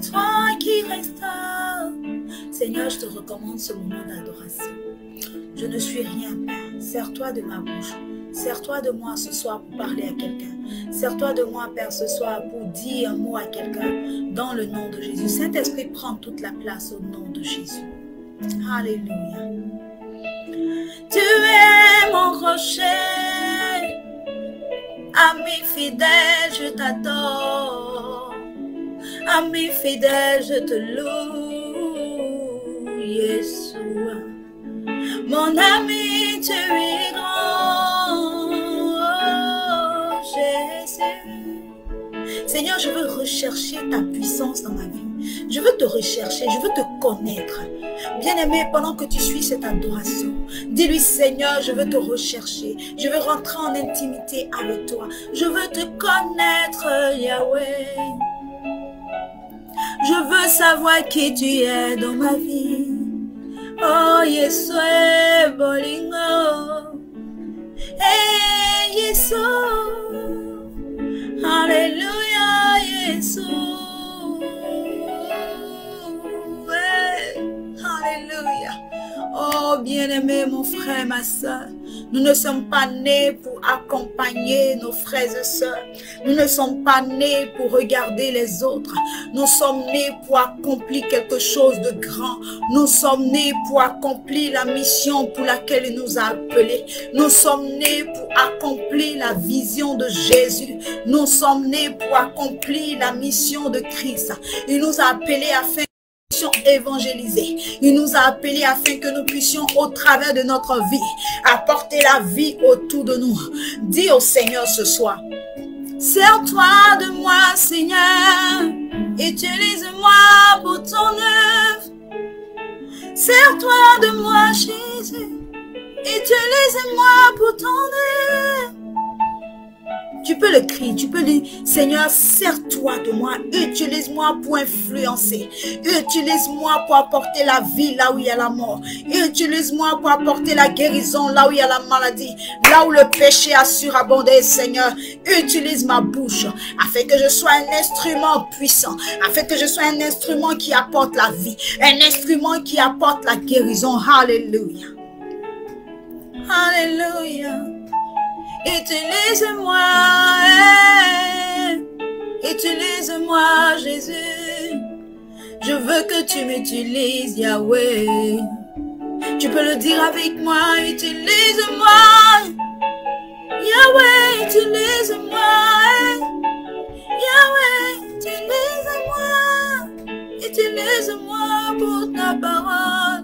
c'est toi qui restaures. Seigneur, je te recommande ce moment d'adoration. Je ne suis rien, Père. Sers-toi de ma bouche. Sers-toi de moi ce soir pour parler à quelqu'un. Sers-toi de moi, Père, ce soir pour dire un mot à quelqu'un dans le nom de Jésus. Saint-Esprit, prends toute la place au nom de Jésus. Alléluia. Tu es mon rocher, ami fidèle, je t'adore. Ami fidèle, je te loue, Yeshua. Mon ami, tu es grand, oh, Jésus. Seigneur, je veux rechercher ta puissance dans ma vie. Je veux te rechercher, je veux te connaître. Bien-aimé, pendant que tu suis cette adoration, dis-lui, Seigneur, je veux te rechercher. Je veux rentrer en intimité avec toi. Je veux te connaître, Yahweh. Je veux savoir qui tu es dans ma vie. Oh, Yeshua, Bolingo. Hey, Yeshua. Alléluia, Yeshua. Alléluia. Oh, bien-aimé, mon frère, ma soeur, nous ne sommes pas nés pour accompagner nos frères et sœurs. Nous ne sommes pas nés pour regarder les autres. Nous sommes nés pour accomplir quelque chose de grand. Nous sommes nés pour accomplir la mission pour laquelle il nous a appelés. Nous sommes nés pour accomplir la vision de Jésus. Nous sommes nés pour accomplir la mission de Christ. Il nous a appelés afin évangéliser. Il nous a appelés afin que nous puissions au travers de notre vie apporter la vie autour de nous. Dis au Seigneur ce soir, sers-toi de moi, Seigneur, utilise-moi pour ton œuvre. Sers-toi de moi, Jésus, utilise-moi pour ton œuvre. Tu peux le crier, tu peux dire, Seigneur, sers-toi de moi, utilise-moi pour influencer, utilise-moi pour apporter la vie là où il y a la mort, utilise-moi pour apporter la guérison là où il y a la maladie, là où le péché a surabondé, Seigneur, utilise ma bouche, afin que je sois un instrument puissant, afin que je sois un instrument qui apporte la vie, un instrument qui apporte la guérison, alléluia, alléluia. Utilise-moi, utilise-moi, Jésus. Je veux que tu m'utilises, Yahweh. Tu peux le dire avec moi, utilise-moi. Yahweh, utilise-moi. Yahweh, utilise-moi. Utilise-moi pour ta parole.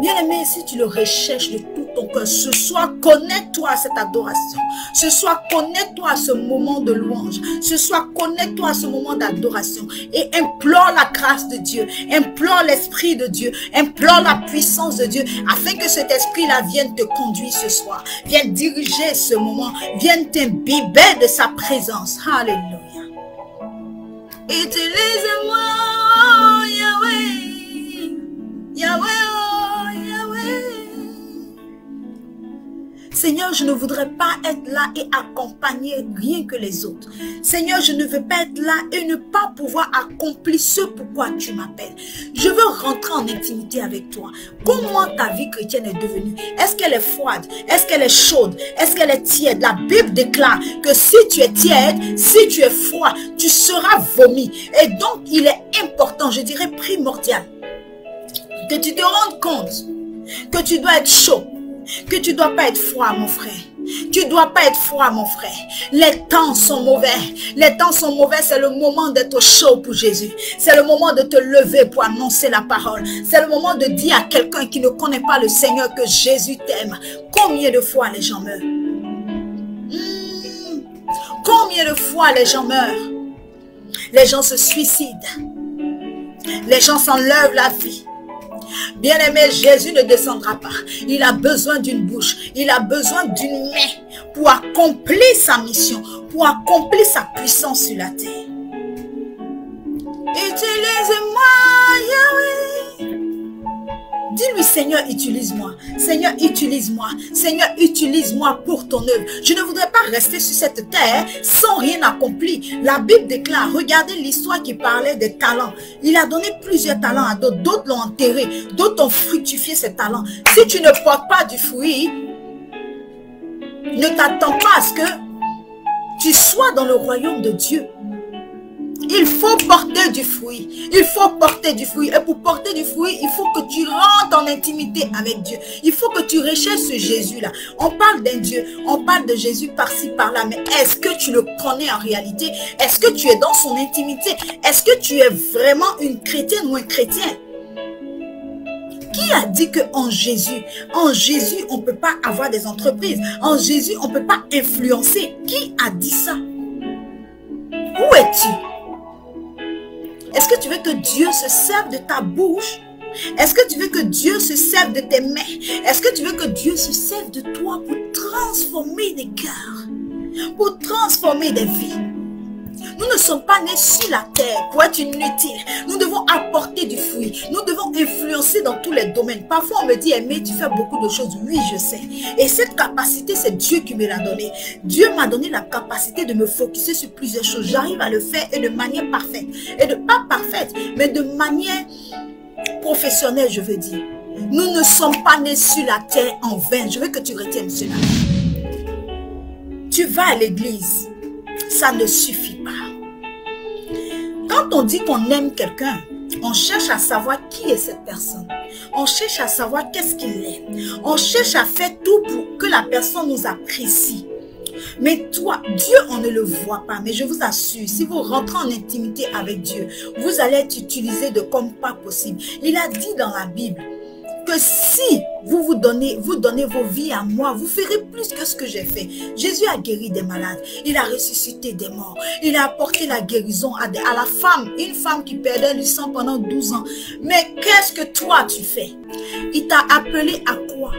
Bien-aimé, si tu le recherches de tout ton cœur, ce soir, connecte-toi à cette adoration. Ce soir, connecte-toi à ce moment de louange. Ce soir, connecte-toi à ce moment d'adoration. Et implore la grâce de Dieu. Implore l'Esprit de Dieu. Implore la puissance de Dieu. Afin que cet Esprit-là vienne te conduire ce soir. Vienne diriger ce moment. Vienne t'imbiber de sa présence. Alléluia. Utilise-moi, oh Yahweh. Yahweh, oh Yahweh. Seigneur, je ne voudrais pas être là et accompagner rien que les autres. Seigneur, je ne veux pas être là et ne pas pouvoir accomplir ce pourquoi tu m'appelles. Je veux rentrer en intimité avec toi. Comment ta vie chrétienne est devenue? Est-ce qu'elle est froide? Est-ce qu'elle est chaude? Est-ce qu'elle est tiède? La Bible déclare que si tu es tiède, si tu es froid, tu seras vomi. Et donc, il est important, je dirais primordial, que tu te rendes compte que tu dois être chaud, que tu ne dois pas être froid, mon frère. Tu ne dois pas être froid, mon frère. Les temps sont mauvais. Les temps sont mauvais, c'est le moment d'être chaud pour Jésus. C'est le moment de te lever pour annoncer la parole. C'est le moment de dire à quelqu'un qui ne connaît pas le Seigneur que Jésus t'aime. Combien de fois les gens meurent? Combien de fois les gens meurent? Les gens se suicident. Les gens s'enlèvent la vie. Bien-aimé, Jésus ne descendra pas. Il a besoin d'une bouche. Il a besoin d'une main pour accomplir sa mission, pour accomplir sa puissance sur la terre. Utilise-moi, Yahweh. Dis-lui, Seigneur, utilise-moi. Seigneur, utilise-moi. Seigneur, utilise-moi pour ton œuvre. Je ne voudrais pas rester sur cette terre sans rien accompli. La Bible déclare, regardez l'histoire qui parlait des talents. Il a donné plusieurs talents à d'autres. D'autres l'ont enterré. D'autres ont fructifié ces talents. Si tu ne portes pas du fruit, ne t'attends pas à ce que tu sois dans le royaume de Dieu. Il faut porter du fruit. Il faut porter du fruit. Et pour porter du fruit, il faut que tu rentres en intimité avec Dieu. Il faut que tu recherches ce Jésus-là. On parle d'un Dieu. On parle de Jésus par-ci, par-là. Mais est-ce que tu le connais en réalité? Est-ce que tu es dans son intimité? Est-ce que tu es vraiment une chrétienne ou un chrétien? Qui a dit qu'en Jésus, on ne peut pas avoir des entreprises? En Jésus, on ne peut pas influencer. Qui a dit ça? Où es-tu? Est-ce que tu veux que Dieu se serve de ta bouche? Est-ce que tu veux que Dieu se serve de tes mains? Est-ce que tu veux que Dieu se serve de toi pour transformer des cœurs? Pour transformer des vies? Nous ne sommes pas nés sur la terre pour être inutiles. Nous devons apporter du fruit. Nous devons influencer dans tous les domaines. Parfois, on me dit, Aimé, tu fais beaucoup de choses. Oui, je sais. Et cette capacité, c'est Dieu qui me l'a donnée. Dieu m'a donné la capacité de me focuser sur plusieurs choses. J'arrive à le faire et de manière parfaite. Et de pas parfaite, mais de manière professionnelle, je veux dire. Nous ne sommes pas nés sur la terre en vain. Je veux que tu retiennes cela. Tu vas à l'église. Ça ne suffit pas. Quand on dit qu'on aime quelqu'un, on cherche à savoir qui est cette personne. On cherche à savoir qu'est-ce qu'il est. On cherche à faire tout pour que la personne nous apprécie. Mais toi, Dieu, on ne le voit pas. Mais je vous assure, si vous rentrez en intimité avec Dieu, vous allez être utilisé de comme pas possible. Il a dit dans la Bible que si vous donnez vos vies à moi, vous ferez plus que ce que j'ai fait. Jésus a guéri des malades. Il a ressuscité des morts. Il a apporté la guérison à la femme. Une femme qui perdait le sang pendant 12 ans. Mais qu'est-ce que toi tu fais? Il t'a appelé à quoi?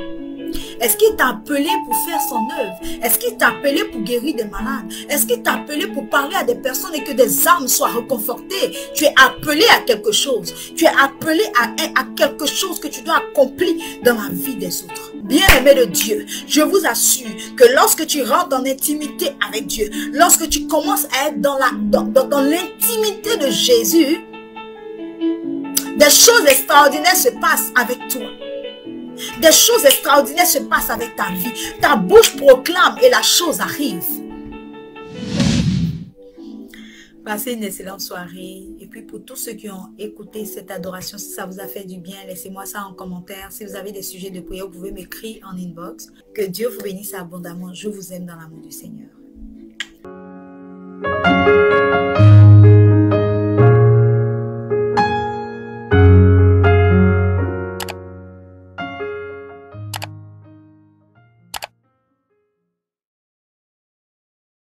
Est-ce qu'il t'a appelé pour faire son œuvre? Est-ce qu'il t'a appelé pour guérir des malades? Est-ce qu'il t'a appelé pour parler à des personnes et que des âmes soient reconfortées? Tu es appelé à quelque chose. Tu es appelé à quelque chose que tu dois accomplir dans la vie des autres. Bien-aimé de Dieu, je vous assure que lorsque tu rentres en intimité avec Dieu, lorsque tu commences à être dans l'intimité de Jésus, des choses extraordinaires se passent avec toi. Des choses extraordinaires se passent avec ta vie. Ta bouche proclame et la chose arrive. Passez une excellente soirée. Et puis pour tous ceux qui ont écouté cette adoration, si ça vous a fait du bien, laissez-moi ça en commentaire. Si vous avez des sujets de prière, vous pouvez m'écrire en inbox. Que Dieu vous bénisse abondamment. Je vous aime dans l'amour du Seigneur.